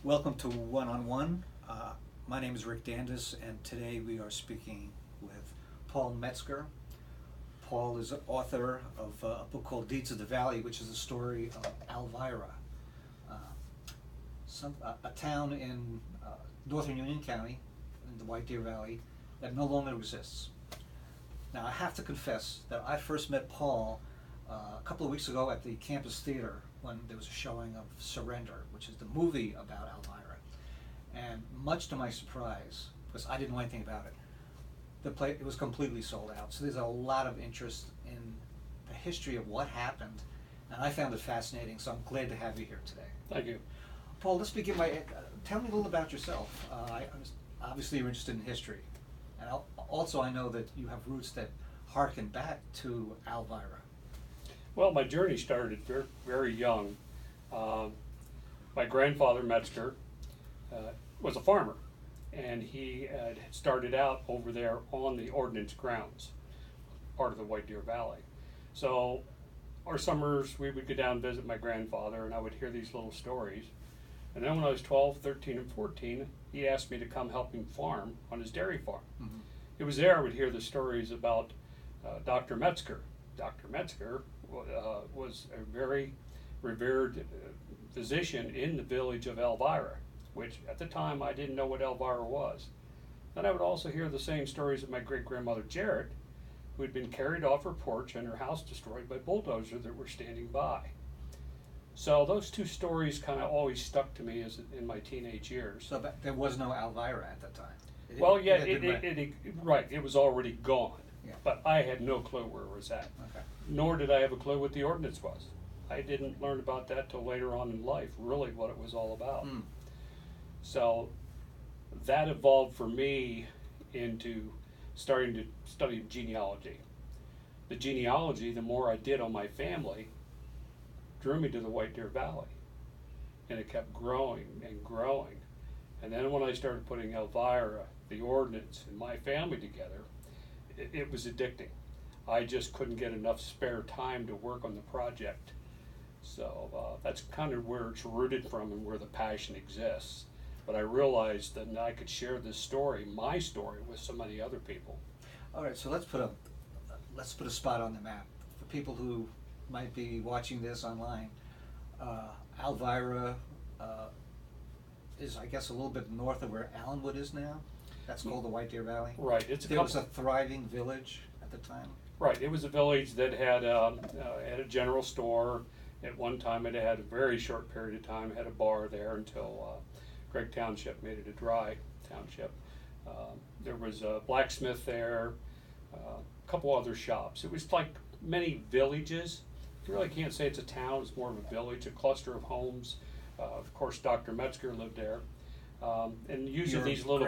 Welcome to One on One. My name is Rick Dandis, and today we are speaking with Paul Metzger. Paul is an author of a book called Deeds of the Valley, which is the story of Elvira, a town in northern Union County, in the White Deer Valley, that no longer exists. Now, I have to confess that I first met Paul a couple of weeks ago at the campus theater when there was a showing of Surrender, which is the movie about Elvira. And much to my surprise, because I didn't know anything about it, it was completely sold out. So there's a lot of interest in the history of what happened, and I found it fascinating, so I'm glad to have you here today. Thank you. Paul, let's begin by, tell me a little about yourself. Obviously you're interested in history, and also I know that you have roots that harken back to Elvira. Well, my journey started very, very young. My grandfather, Metzger, was a farmer, and he had started out over there on the ordnance grounds, part of the White Deer Valley. So our summers, we would go down and visit my grandfather, and I would hear these little stories. And then when I was 12, 13, and 14, he asked me to come help him farm on his dairy farm. Mm-hmm. It was there I would hear the stories about Dr. Metzger. Dr. Metzger was a very revered physician in the village of Elvira, which at the time I didn't know what Elvira was. Then I would also hear the same stories of my great-grandmother Jarrett, who had been carried off her porch and her house destroyed by bulldozers that were standing by. So those two stories kind of always stuck to me in my teenage years. So there was no Elvira at that time? It was already gone. Yeah. But I had no clue where it was at. Okay. Nor did I have a clue what the ordinance was. I didn't learn about that till later on in life, really what it was all about. Mm. So that evolved for me into starting to study genealogy. The genealogy, the more I did on my family, drew me to the White Deer Valley. And it kept growing and growing. And then when I started putting Elvira, the ordinance, and my family together, it was addicting. I just couldn't get enough spare time to work on the project. So that's kind of where it's rooted from and where the passion exists. But I realized that I could share this story, my story, with so many other people. All right, so let's put a spot on the map for people who might be watching this online. Elvira is, I guess, a little bit north of where Allenwood is now. That's called the White Deer Valley. Right. There was a thriving village at the time. Right. It was a village that had a general store. At one time, it had a very short period of time, had a bar there until Gregg Township made it a dry township. There was a blacksmith there, a couple other shops. It was like many villages. You really can't say it's a town, it's more of a village, a cluster of homes. Of course, Dr. Metzger lived there. And usually these little...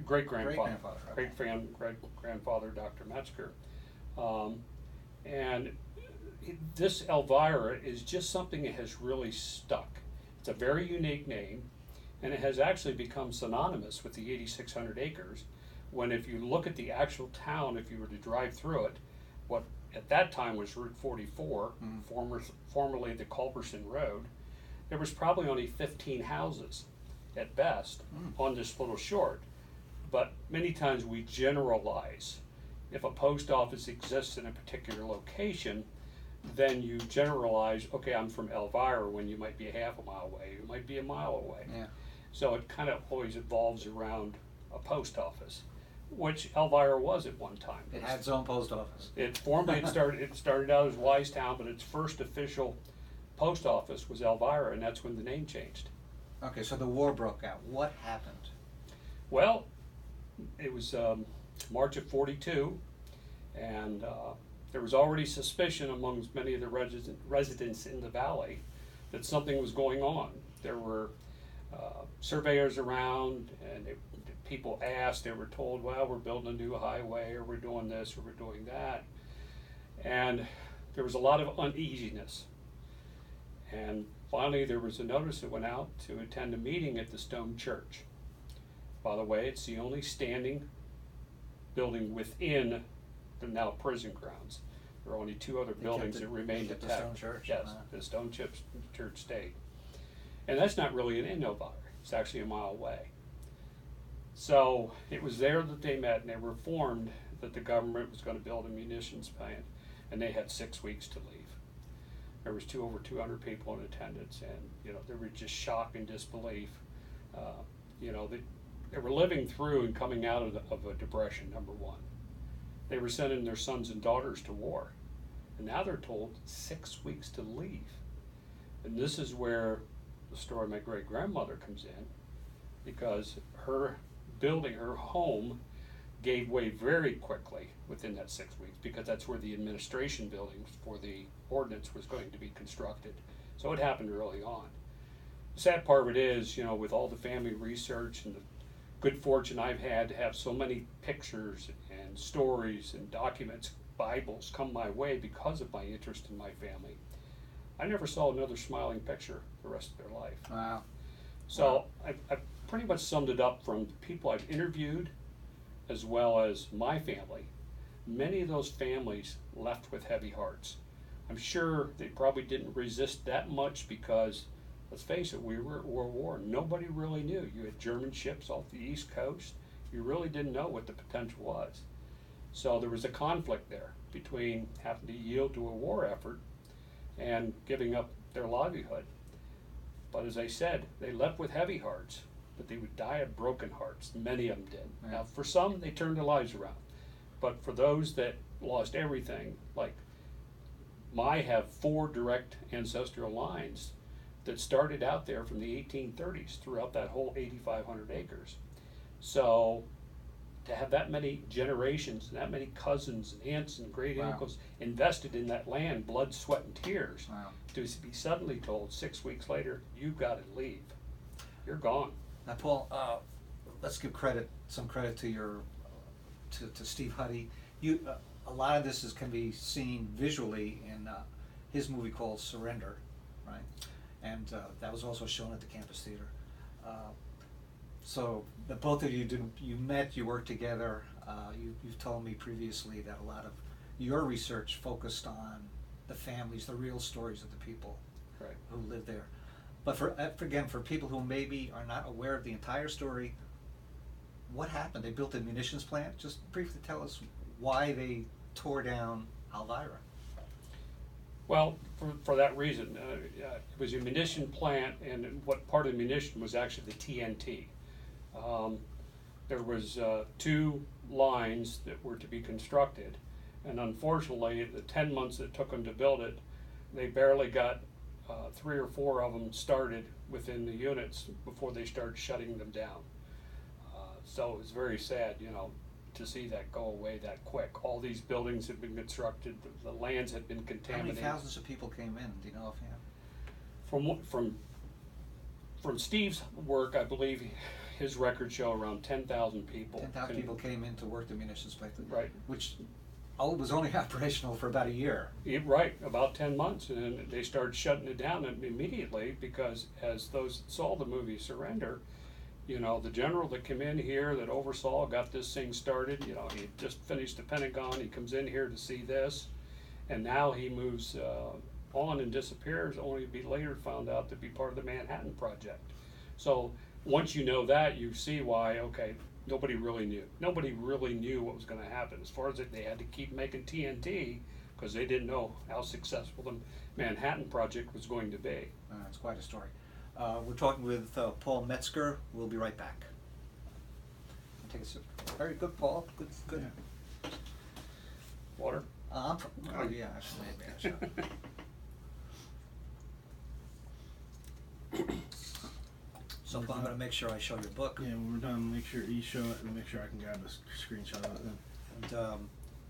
Great-grandfather. Great-grandfather, Dr. Metzger. And this Elvira is just something that has really stuck. It's a very unique name, and it has actually become synonymous with the 8,600 acres, when if you look at the actual town, if you were to drive through it, what at that time was Route 44, formerly the Culberson Road, there was probably only 15 houses at best on this little short. But many times we generalize. If a post office exists in a particular location, then you generalize, okay, I'm from Elvira, when you might be a half a mile away, you might be a mile away. Yeah. So it kind of always evolves around a post office, which Elvira was at one time. It had its own post office. It started out as Wisetown, but its first official post office was Elvira, and that's when the name changed. Okay, so the war broke out. What happened? Well, it was March of '42, and there was already suspicion amongst many of the residents in the valley that something was going on. There were surveyors around, and people asked, they were told, well, we're building a new highway, or we're doing this, or we're doing that. And there was a lot of uneasiness. And finally, there was a notice that went out to attend a meeting at the Stone Church. By the way, it's the only standing building within the now prison grounds. There are only two other buildings that remained intact. The Stone Church. Yes, the Stone Church stayed. And that's not really an Elvira. It's actually a mile away. So it was there that they met, and they were informed that the government was going to build a munitions plant, and they had 6 weeks to leave. There was over 200 people in attendance, and they were just shocked and disbelief. They were living through and coming out of a depression. Number one, they were sending their sons and daughters to war, and now they're told 6 weeks to leave. And this is where the story of my great grandmother comes in, because her building, her home, gave way very quickly within that 6 weeks, because that's where the administration buildings for the ordnance was going to be constructed. So it happened early on. The sad part of it is, with all the family research and the good fortune I've had to have so many pictures and stories and documents, Bibles come my way because of my interest in my family, I never saw another smiling picture the rest of their life. Wow. So I've pretty much summed it up from the people I've interviewed as well as my family. Many of those families left with heavy hearts. I'm sure they probably didn't resist that much because, let's face it, we were at World War. Nobody really knew. You had German ships off the East Coast. You really didn't know what the potential was. So there was a conflict there between having to yield to a war effort and giving up their livelihood. But as I said, they left with heavy hearts, but they would die of broken hearts. Many of them did. Yeah. Now, for some, they turned their lives around. But for those that lost everything, like I have 4 direct ancestral lines that started out there from the 1830s throughout that whole 8,500 acres. So to have that many generations, and that many cousins and aunts and great uncles invested in that land, blood, sweat, and tears, to be suddenly told 6 weeks later, you've got to leave. You're gone. Now, Paul, let's give some credit to your to Steve Huddy. A lot of this can be seen visually in his movie called Surrender, right? And that was also shown at the Campus Theater. So the both of you met, you worked together. You've told me previously that a lot of your research focused on the families, the real stories of the people who live there. But for people who maybe are not aware of the entire story, what happened? They built a munitions plant. Just briefly tell us why they tore down Elvira. Well, for that reason, it was a munition plant, and what part of the munition was actually the TNT. There was 2 lines that were to be constructed, and unfortunately, the 10 months it took them to build it, they barely got 3 or 4 of them started within the units before they started shutting them down. So it was very sad, to see that go away that quick. All these buildings had been constructed, the lands had been contaminated. How many thousands of people came in? Do you know offhand? From Steve's work, I believe his records show around 10,000 people. 10,000 people came in to work the munitions plant, right? Which was only operational for about a year. Right, about 10 months, and they started shutting it down immediately because as those saw the movie Surrender, the general that came in here that oversaw, got this thing started, he had just finished the Pentagon, he comes in here to see this, and now he moves on and disappears, only to be later found out to be part of the Manhattan Project. So once you know that, you see why, nobody really knew. Nobody really knew what was going to happen. As far as they had to keep making TNT because they didn't know how successful the Manhattan Project was going to be. It's quite a story. We're talking with Paul Metzger. We'll be right back. Take a sip. Very good, Paul. Good. Yeah. Water? Yeah, actually. So I'm going to make sure I show your book. Yeah, when we're done, make sure you show it and make sure I can grab a screenshot of it then. And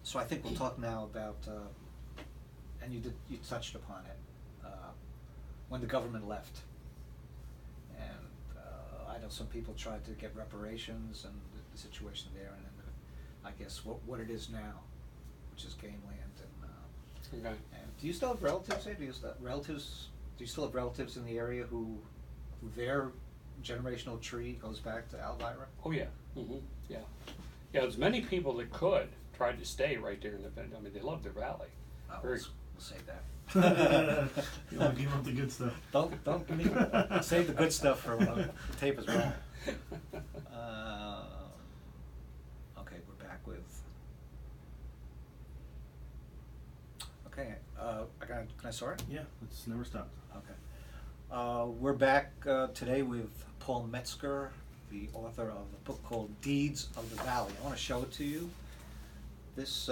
so I think we'll talk now about, and you touched upon it, when the government left. And I know some people tried to get reparations and the situation there, and then I guess what it is now, which is game land. And do you still have relatives there? Do you still have relatives in the area who their generational tree goes back to Elvira? Oh yeah, yeah. There's many people that tried to stay right there in the. I mean, they love their valley. We'll save that. You want to give up the good stuff. Don't give me, save the good stuff for when the tape is wrong. Okay, we're back with. Okay, can I start? Yeah, it's never stopped. Okay. We're back today with Paul Metzger, the author of a book called Deeds of the Valley. I want to show it to you. This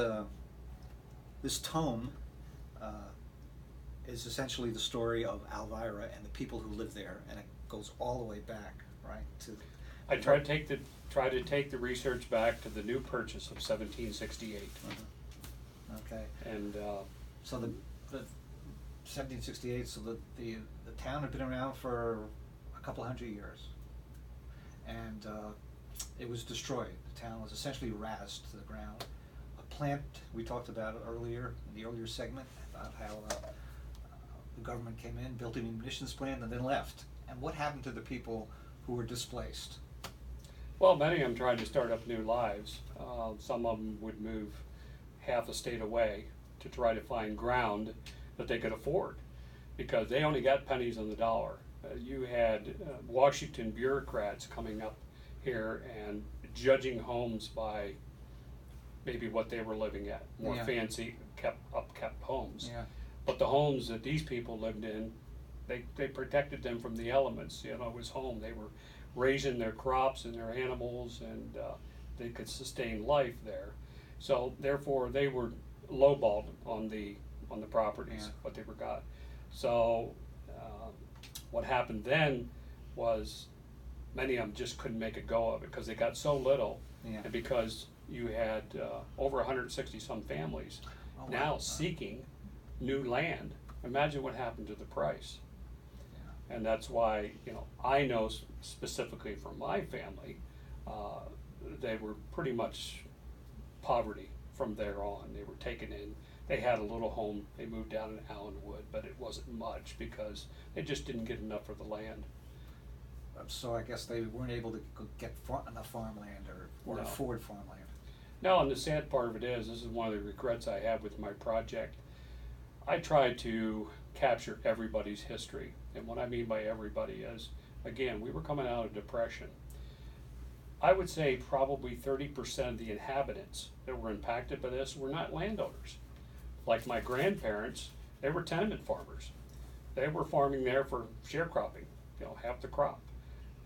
tome is essentially the story of Elvira and the people who live there, and it goes all the way back, right, to. I try to take the research back to the new purchase of 1768. Okay. And So the 1768. So the town had been around for a couple hundred years, and it was destroyed. The town was essentially razed to the ground. A plant we talked about earlier in the earlier segment about how the government came in, built a munitions plant, and then left. And what happened to the people who were displaced? well, many of them tried to start up new lives. Some of them would move half a state away to try to find ground that they could afford, because they only got pennies on the dollar. You had Washington bureaucrats coming up here and judging homes by maybe what they were living at, more Yeah. fancy, upkept homes. Yeah. But the homes that these people lived in, they protected them from the elements. You know, it was home. They were raising their crops and their animals, and they could sustain life there. So therefore, they were lowballed on the properties, Yeah. what they were got. So what happened then was many of them just couldn't make a go of it because they got so little, Yeah. and because you had over 160 some families Oh, now wow. seeking new land. Imagine what happened to the price. Yeah. And that's why, I know specifically for my family, they were pretty much poverty from there on. They were taken in. They had a little home. They moved down in Allenwood, but it wasn't much because they just didn't get enough for the land. So I guess they weren't able to get enough farmland or No. afford farmland. No, and the sad part of it is, this is one of the regrets I have with my project. I tried to capture everybody's history. And what I mean by everybody is, again, we were coming out of depression. I would say probably 30% of the inhabitants that were impacted by this were not landowners. Like my grandparents, they were tenement farmers. They were farming there for sharecropping, half the crop.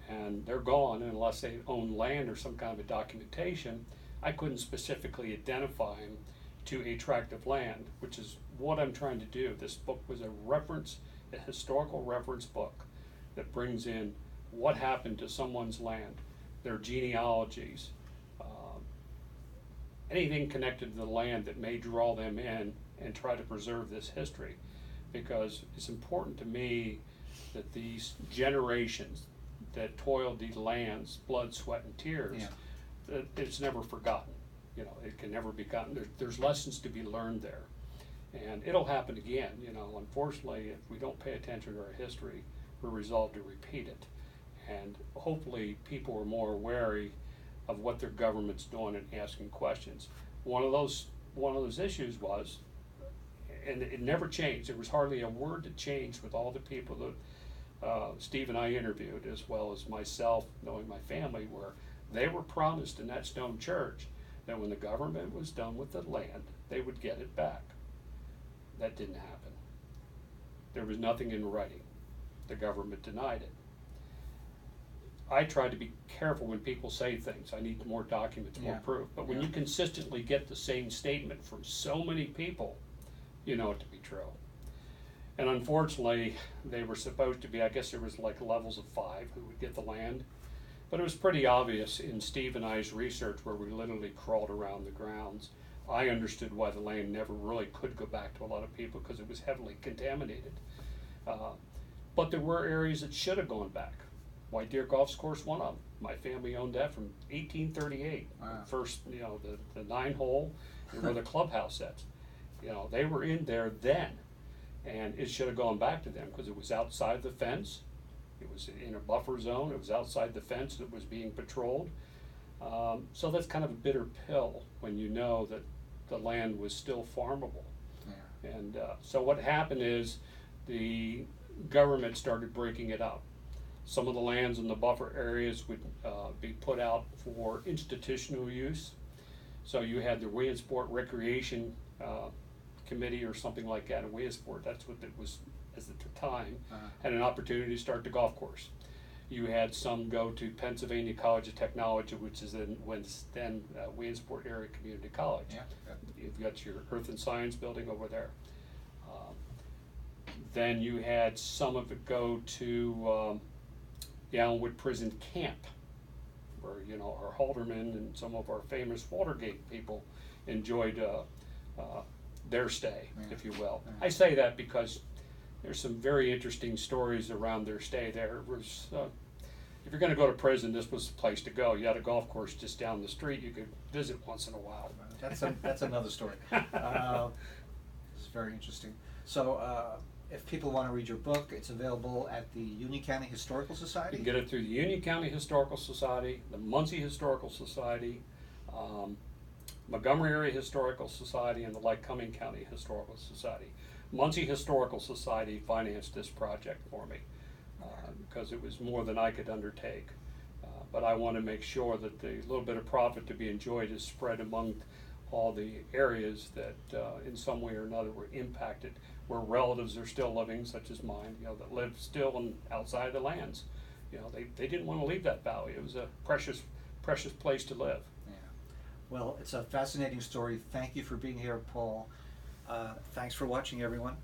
And they're gone unless they own land or some kind of a documentation. I couldn't specifically identify them to a tract of land, which is what I'm trying to do. This book was a historical reference book that brings in what happened to someone's land, their genealogies, anything connected to the land that may draw them in and try to preserve this history. Because it's important to me that these generations that toiled these lands, blood, sweat, and tears, Yeah. that it's never forgotten. It can never be forgotten. There's lessons to be learned there. And it'll happen again. Unfortunately, if we don't pay attention to our history, we're resolved to repeat it. And hopefully people are more wary of what their government's doing and asking questions. One of those issues was, and it never changed, there was hardly a word that changed with all the people that Steve and I interviewed, as well as myself, knowing my family, where they were promised in that stone church that when the government was done with the land, they would get it back. That didn't happen. There was nothing in writing. The government denied it. I try to be careful when people say things. I need more documents, more Yeah. proof. But when Yeah. you consistently get the same statement from so many people, you know it to be true. And unfortunately, they were supposed to be, I guess there was like levels of 5 who would get the land. But it was pretty obvious in Steve and I's research, where we literally crawled around the grounds. I understood why the land never really could go back to a lot of people, because it was heavily contaminated. But there were areas that should have gone back. White Deer Golf Course, one of them. My family owned that from 1838. Wow. First, the 9-hole, and where the clubhouse sits. They were in there then, and it should have gone back to them because it was outside the fence. It was in a buffer zone. It was outside the fence that was being patrolled. So that's kind of a bitter pill when you know that the land was still farmable. Yeah. And so what happened is the government started breaking it up. Some of the lands in the buffer areas would be put out for institutional use. So you had the Williamsport Recreation Committee or something like that in Williamsport, that's what it was at the time, had an opportunity to start the golf course. You had some go to Pennsylvania College of Technology, which is then Williamsport Area Community College. Yeah, yeah. You've got your Earth and Science building over there. Then you had some of it go to the Allenwood Prison Camp, where our Halderman and some of our famous Watergate people enjoyed their stay, if you will. Yeah. I say that because there's some very interesting stories around their stay there. It was, if you're going to go to prison, this was the place to go. You had a golf course just down the street you could visit once in a while. That's another story. It's very interesting. So if people want to read your book, it's available at the Union County Historical Society? You can get it through the Union County Historical Society, the Muncie Historical Society, Montgomery Area Historical Society, and the Lycoming County Historical Society. Muncie Historical Society financed this project for me because it was more than I could undertake. But I want to make sure that the little bit of profit to be enjoyed is spread among all the areas that in some way or another were impacted, where relatives are still living, such as mine, that live still outside the lands. They didn't want to leave that valley. It was a precious place to live. Yeah. Well, it's a fascinating story. Thank you for being here, Paul. Thanks for watching, everyone.